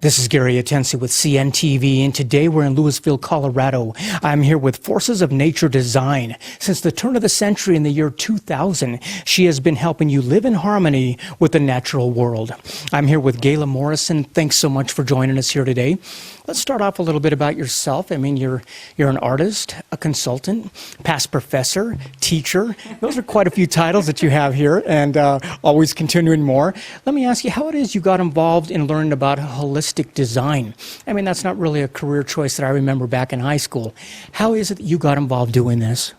This is Gary Atensi with CNTV, and today we're in Louisville, Colorado. I'm here with Forces of Nature Design. Since the turn of the century in the year 2000, she has been helping you live in harmony with the natural world. I'm here with Gayla Morrison. Thanks so much for joining us here today. Let's start off a little bit about yourself. I mean, you're an artist, a consultant, past professor, teacher. Those are quite a few titles that you have here, and always continuing more. Let me ask you how it is you got involved in learning about holistic design. I mean, that's not really a career choice that I remember back in high school. How is it that you got involved doing this?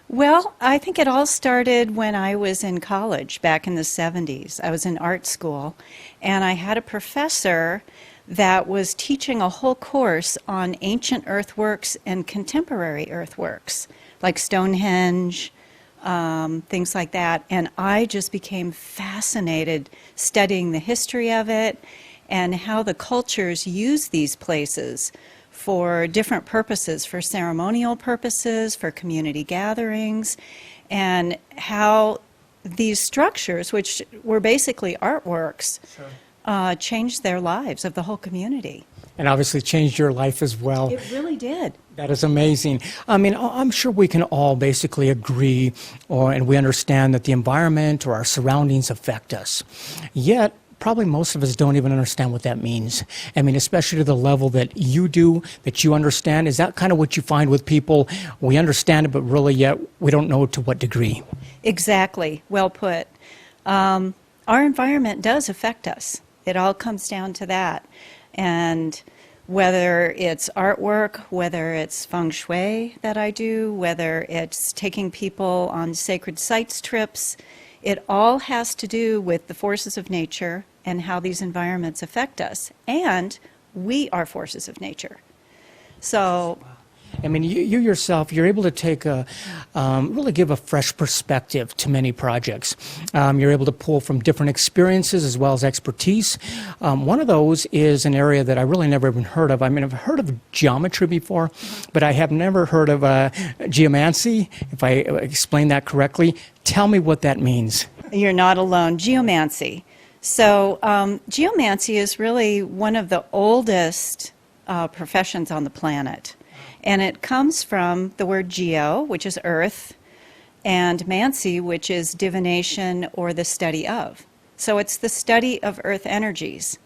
Well, I think it all started when I was in college back in the 70s. I was in art school, and I had a professor that was teaching a whole course on ancient earthworks and contemporary earthworks, like Stonehenge, things like that. And I just became fascinated studying the history of it and how the cultures use these places for different purposes, for ceremonial purposes, for community gatherings, and how these structures, which were basically artworks, changed their lives of the whole community. And obviously changed your life as well. It really did. That is amazing. I mean, I'm sure we can all basically agree and we understand that the environment or our surroundings affect us. Yet, probably most of us don't even understand what that means. I mean, especially to the level that you do, that you understand. Is that kind of what you find with people? We understand it, but really yet we don't know to what degree. Exactly. Well put. Our environment does affect us. It all comes down to that. And whether it's artwork, whether it's Fung Shui that I do, whether it's taking people on sacred sites trips, it all has to do with the forces of nature and how these environments affect us. And we are forces of nature. So, I mean, you yourself, you're able to take really give a fresh perspective to many projects. You're able to pull from different experiences as well as expertise. One of those is an area that I really never even heard of. I mean, I've heard of geometry before, but I have never heard of geomancy, if I explain that correctly. Tell me what that means. You're not alone. Geomancy. So, geomancy is really one of the oldest professions on the planet. And it comes from the word geo, which is earth, and mancy, which is divination or the study of. So it's the study of earth energies.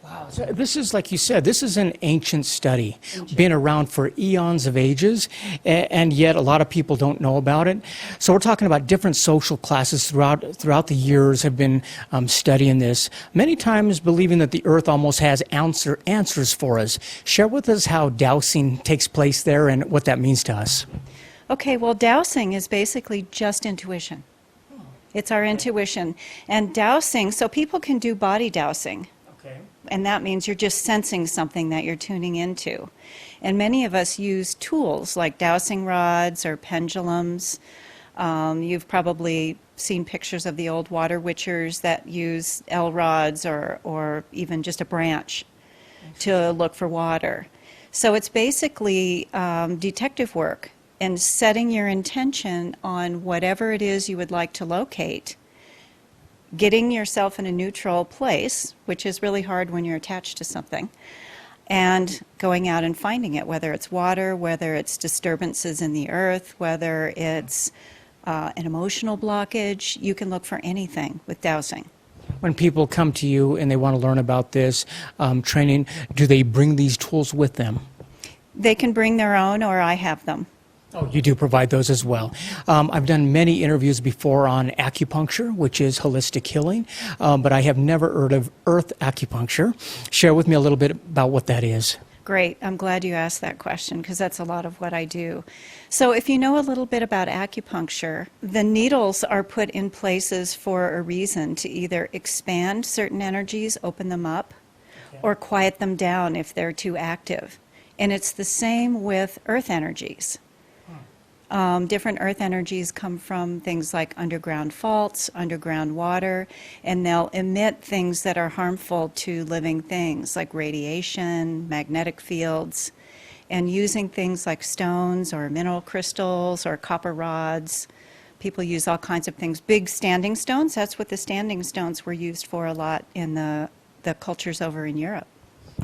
Wow. So this is, like you said, this is an ancient study, been around for eons of ages, and yet a lot of people don't know about it. So we're talking about different social classes throughout the years have been studying this, many times believing that the earth almost has answers for us. Share with us how dowsing takes place there and what that means to us. Okay, well, dowsing is basically just intuition. It's our intuition. And dowsing, so people can do body dowsing. Okay. And that means you're just sensing something that you're tuning into. And many of us use tools like dowsing rods or pendulums. You've probably seen pictures of the old water witchers that use L rods or even just a branch to look for water. So it's basically detective work and setting your intention on whatever it is you would like to locate, getting yourself in a neutral place, which is really hard when you're attached to something, and going out and finding it, whether it's water, whether it's disturbances in the earth, whether it's an emotional blockage. You can look for anything with dowsing. When people come to you and they want to learn about this training, do they bring these tools with them? They can bring their own, or I have them. Oh, you do provide those as well. I've done many interviews before on acupuncture, which is holistic healing, but I have never heard of earth acupuncture. Share with me a little bit about what that is. Great. I'm glad you asked that question because that's a lot of what I do. So if you know a little bit about acupuncture, the needles are put in places for a reason to either expand certain energies, open them up, or quiet them down if they're too active. And it's the same with earth energies. Different earth energies come from things like underground faults, underground water, and they'll emit things that are harmful to living things like radiation, magnetic fields, and using things like stones or mineral crystals or copper rods. People use all kinds of things. Big standing stones, that's what the standing stones were used for a lot in the cultures over in Europe.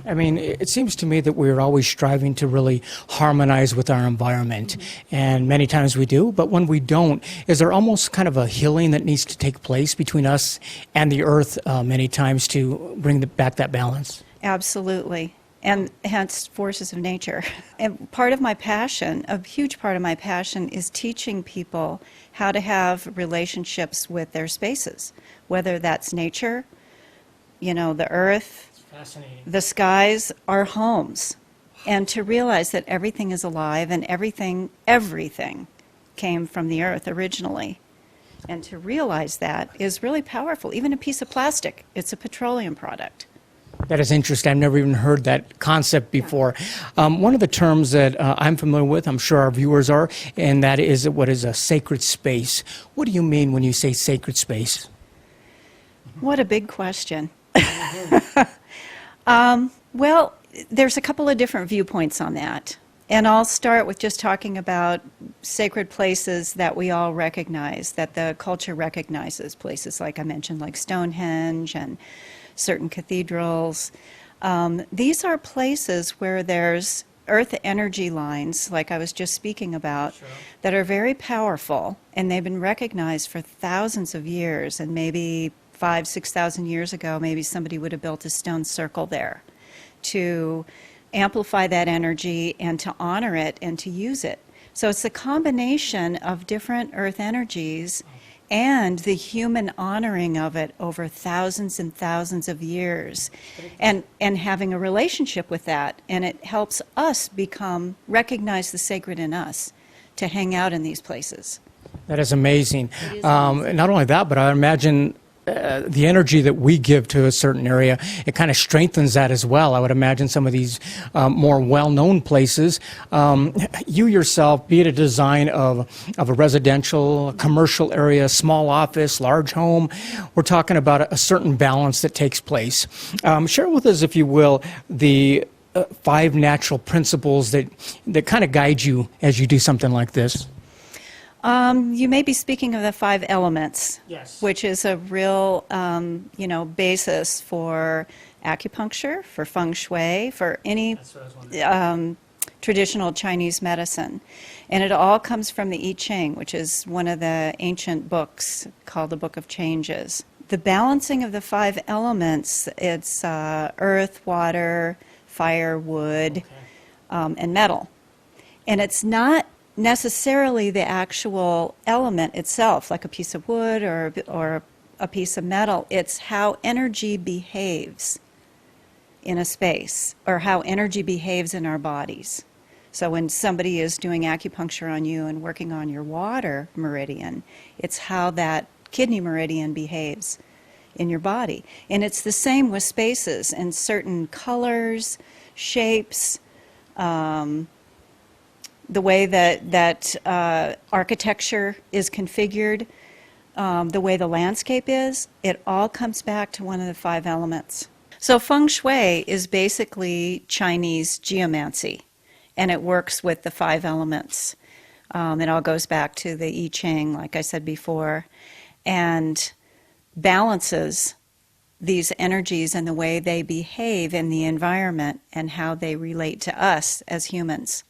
I mean, it seems to me that we're always striving to really harmonize with our environment, and many times we do, but when we don't, is there almost kind of a healing that needs to take place between us and the earth many times to bring back that balance? Absolutely. And hence forces of nature. And part of my passion, a huge part of my passion, is teaching people how to have relationships with their spaces, whether that's nature, the earth, Fascinating. the skies, our homes, and to realize that everything is alive and everything came from the earth originally. And to realize that is really powerful. Even a piece of plastic, it's a petroleum product. That is interesting. I've never even heard that concept before. One of the terms that I'm familiar with, I'm sure our viewers are, and that is what is a sacred space. What do you mean when you say sacred space? What a big question. Well, there's a couple of different viewpoints on that. And I'll start with just talking about sacred places that we all recognize, that the culture recognizes, places like I mentioned, like Stonehenge and certain cathedrals. These are places where there's earth energy lines, like I was just speaking about, Sure. that are very powerful, and they've been recognized for thousands of years, and maybe 5,000, 6,000 years ago, maybe somebody would have built a stone circle there to amplify that energy and to honor it and to use it. So it's a combination of different earth energies and the human honoring of it over thousands and thousands of years, and having a relationship with that. And it helps us recognize the sacred in us, to hang out in these places. That is amazing. It is amazing. Not only that, but I imagine the energy that we give to a certain area, it kind of strengthens that as well. I would imagine some of these more well-known places, you yourself, be it a design of a residential, a commercial area, small office, large home, we're talking about a certain balance that takes place. Share with us, if you will, the 5 natural principles that kind of guide you as you do something like this. You may be speaking of the 5 elements, Yes. which is a real, basis for acupuncture, for Fung Shui, for any That's what I was wondering. traditional Chinese medicine. And it all comes from the I Ching, which is one of the ancient books called the Book of Changes. The balancing of the 5 elements, it's earth, water, fire, wood, Okay. and metal. And it's not necessarily the actual element itself, like a piece of wood or a piece of metal. It's how energy behaves in a space, or how energy behaves in our bodies. So when somebody is doing acupuncture on you and working on your water meridian, it's how that kidney meridian behaves in your body. And it's the same with spaces and certain colors, shapes, the way that architecture is configured, the way the landscape is, it all comes back to one of the 5 elements. So Feng Shui is basically Chinese geomancy, and it works with the 5 elements. It all goes back to the I Ching, like I said before, and balances these energies and the way they behave in the environment and how they relate to us as humans.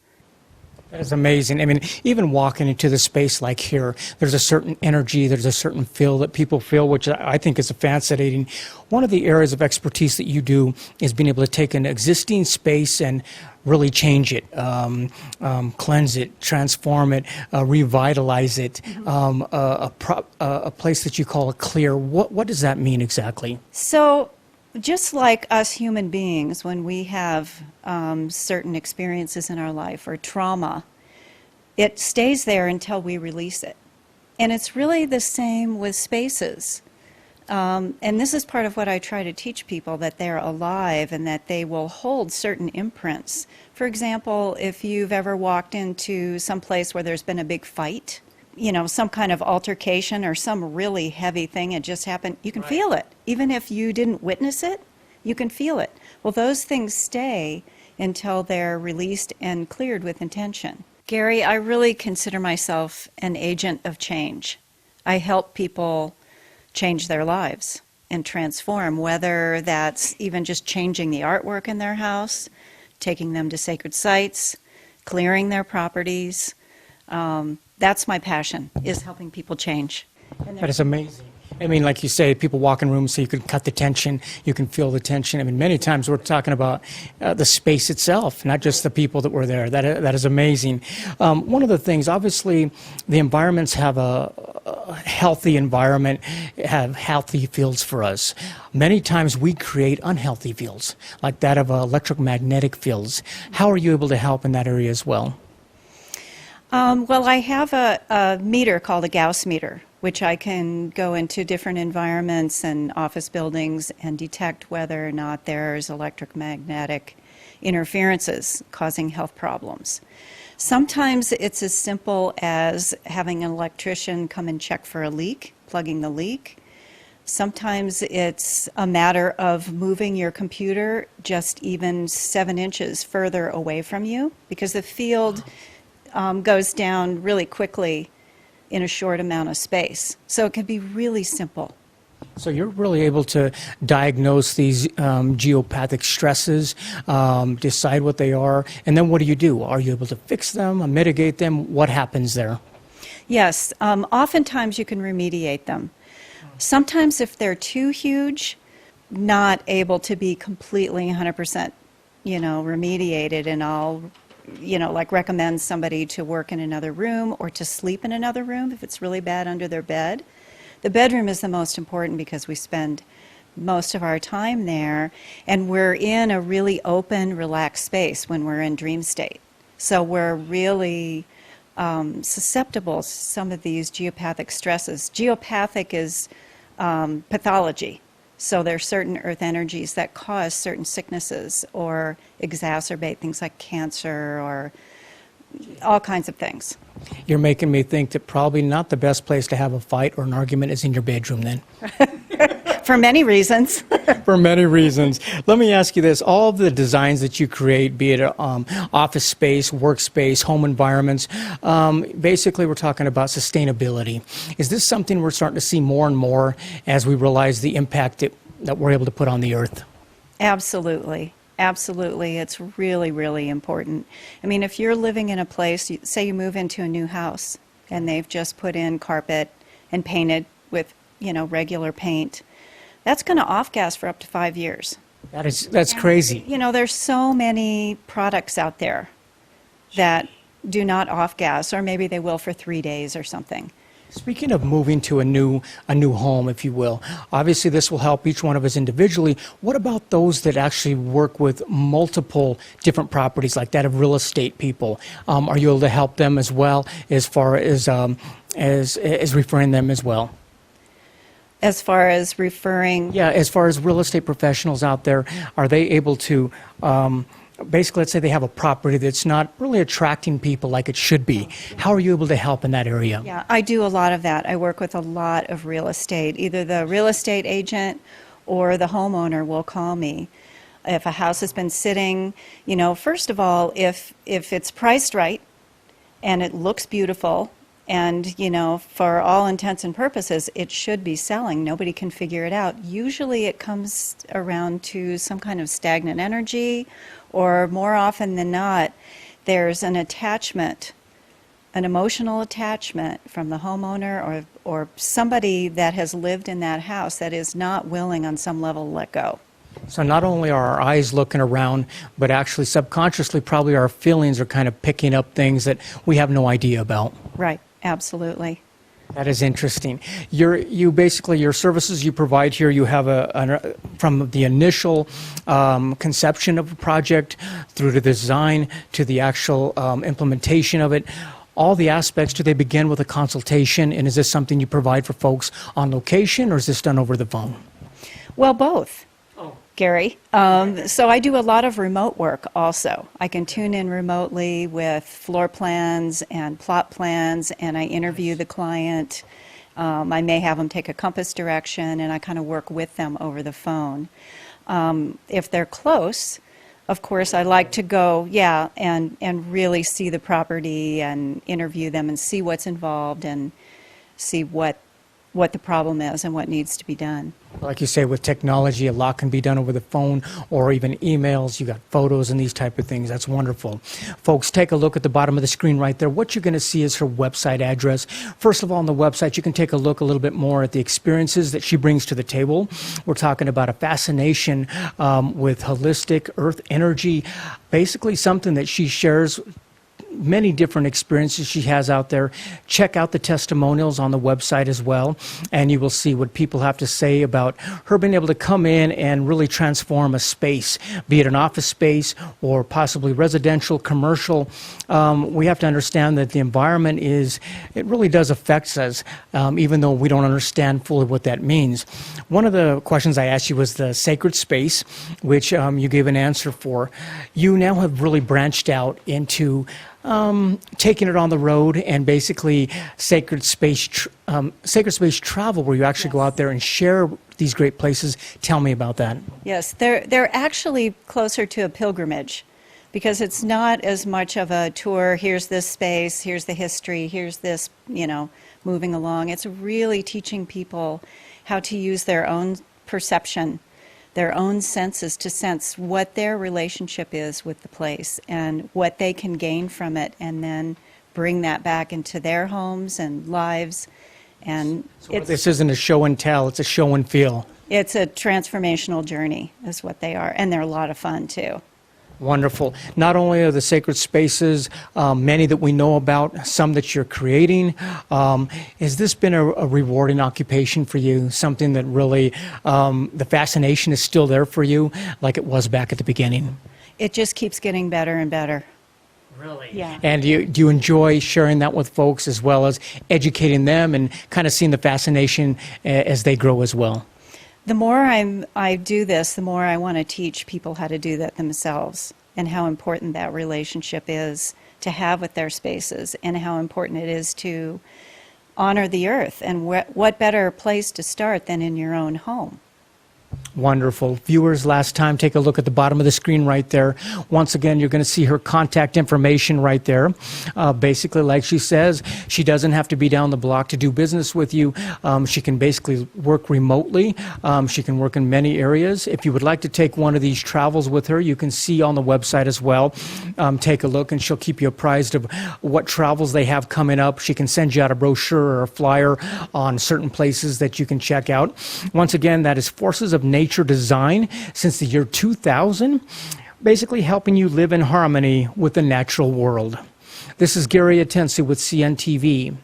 That is amazing. I mean, even walking into the space like here, there's a certain energy, there's a certain feel that people feel, which I think is fascinating. One of the areas of expertise that you do is being able to take an existing space and really change it, cleanse it, transform it, revitalize it, a place that you call a clear. What does that mean exactly? So just like us human beings, when we have certain experiences in our life or trauma, it stays there until we release it. And it's really the same with spaces. And this is part of what I try to teach people, that they're alive and that they will hold certain imprints. For example, if you've ever walked into some place where there's been a big fight, some kind of altercation or some really heavy thing had just happened, you can feel it. Even if you didn't witness it, you can feel it. Well, those things stay until they're released and cleared with intention. Gary, I really consider myself an agent of change. I help people change their lives. and transform, whether that's even just changing the artwork in their house, taking them to sacred sites, clearing their properties. That's my passion, is helping people change. That is amazing. I mean, like you say, people walk in rooms so you can cut the tension, you can feel the tension. I mean, many times we're talking about the space itself, not just the people that were there. That is amazing. One of the things, obviously, the environments have a healthy environment, have healthy fields for us. Many times we create unhealthy fields, like that of electromagnetic fields. How are you able to help in that area as well? Well, I have a meter called a Gauss meter, which I can go into different environments and office buildings and detect whether or not there's electromagnetic interferences causing health problems. Sometimes it's as simple as having an electrician come and check for a leak, plugging the leak. Sometimes it's a matter of moving your computer just even 7 inches further away from you, because the field goes down really quickly in a short amount of space. So it can be really simple. So you're really able to diagnose these geopathic stresses, decide what they are, and then what do you do? Are you able to fix them, mitigate them? What happens there? Yes, oftentimes you can remediate them. Sometimes if they're too huge, not able to be completely 100%, remediated, and I'll like recommend somebody to work in another room or to sleep in another room if it's really bad under their bed. The bedroom is the most important because we spend most of our time there, and we're in a really open, relaxed space when we're in dream state. So we're really susceptible to some of these geopathic stresses. Geopathic is pathology. So there are certain earth energies that cause certain sicknesses or exacerbate things like cancer or all kinds of things. You're making me think that probably not the best place to have a fight or an argument is in your bedroom then. For many reasons. For many reasons. Let me ask you this. All of the designs that you create, be it office space, workspace, home environments, basically we're talking about sustainability. Is this something we're starting to see more and more as we realize the impact that we're able to put on the earth? Absolutely. Absolutely. It's really, really important. I mean, if you're living in a place, say you move into a new house and they've just put in carpet and painted with, regular paint, that's going to off-gas for up to 5 years. That's crazy. There's so many products out there that do not off-gas, or maybe they will for 3 days or something. Speaking of moving to a new home, if you will, obviously this will help each one of us individually. What about those that actually work with multiple different properties, like that of real estate people? Are you able to help them as well, as far as referring them as well? As far as referring? Yeah, as far as real estate professionals out there, are they able to basically, let's say they have a property that's not really attracting people like it should be. How are you able to help in that area? Yeah, I do a lot of that. I work with a lot of real estate. Either the real estate agent or the homeowner will call me. If a house has been sitting, first of all, if it's priced right and it looks beautiful and, for all intents and purposes, it should be selling. Nobody can figure it out. Usually it comes around to some kind of stagnant energy, or more often than not, there's an attachment, an emotional attachment from the homeowner or somebody that has lived in that house that is not willing on some level to let go. So not only are our eyes looking around, but actually subconsciously probably our feelings are kind of picking up things that we have no idea about. Right, absolutely. That is interesting. Your services you provide here, you have from the initial conception of a project through to the design to the actual implementation of it. All the aspects, do they begin with a consultation? And is this something you provide for folks on location, or is this done over the phone? Well, both. Gary. So I do a lot of remote work also. I can tune in remotely with floor plans and plot plans, and I interview the client. I may have them take a compass direction, and I kind of work with them over the phone. If they're close, of course, I like to go, and really see the property and interview them and see what's involved and see what what the problem is and what needs to be done. Like you say, with technology, a lot can be done over the phone or even emails. You got photos and these type of things. That's wonderful. Folks, take a look at the bottom of the screen right there. What you're going to see is her website address. First of all, on the website, you can take a look a little bit more at the experiences that she brings to the table. We're talking about a fascination with holistic earth energy, basically something that she shares many different experiences she has out there. Check out the testimonials on the website as well, and you will see what people have to say about her being able to come in and really transform a space, be it an office space or possibly residential, commercial. We have to understand that the environment it really does affect us, even though we don't understand fully what that means. One of the questions I asked you was the sacred space, which you gave an answer for. You now have really branched out into taking it on the road and basically sacred space travel, where you actually go out there and share these great places. Tell me about that. Yes, they're actually closer to a pilgrimage, because it's not as much of a tour. Here's this space, here's the history, here's this, moving along. It's really teaching people how to use their own perception, their own senses, to sense what their relationship is with the place and what they can gain from it, and then bring that back into their homes and lives. And This isn't a show and tell, it's a show and feel. It's a transformational journey is what they are, and they're a lot of fun too. Wonderful. Not only are the sacred spaces many that we know about, some that you're creating, has this been a rewarding occupation for you? Something that really, the fascination is still there for you like it was back at the beginning? It just keeps getting better and better. Really? Yeah. And do you enjoy sharing that with folks as well as educating them and kind of seeing the fascination as they grow as well? The more I do this, the more I want to teach people how to do that themselves, and how important that relationship is to have with their spaces, and how important it is to honor the earth. And what better place to start than in your own home? Wonderful. Viewers, last time, take a look at the bottom of the screen right there. Once again, you're going to see her contact information right there. Basically, like she says, she doesn't have to be down the block to do business with you. She can basically work remotely. She can work in many areas. If you would like to take one of these travels with her, you can see on the website as well. Take a look, and she'll keep you apprised of what travels they have coming up. She can send you out a brochure or a flyer on certain places that you can check out. Once again, that is Forces of Nature Design since the year 2000, basically helping you live in harmony with the natural world. This is Gary Atensi with CNTV,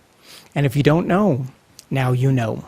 and if you don't know, now you know.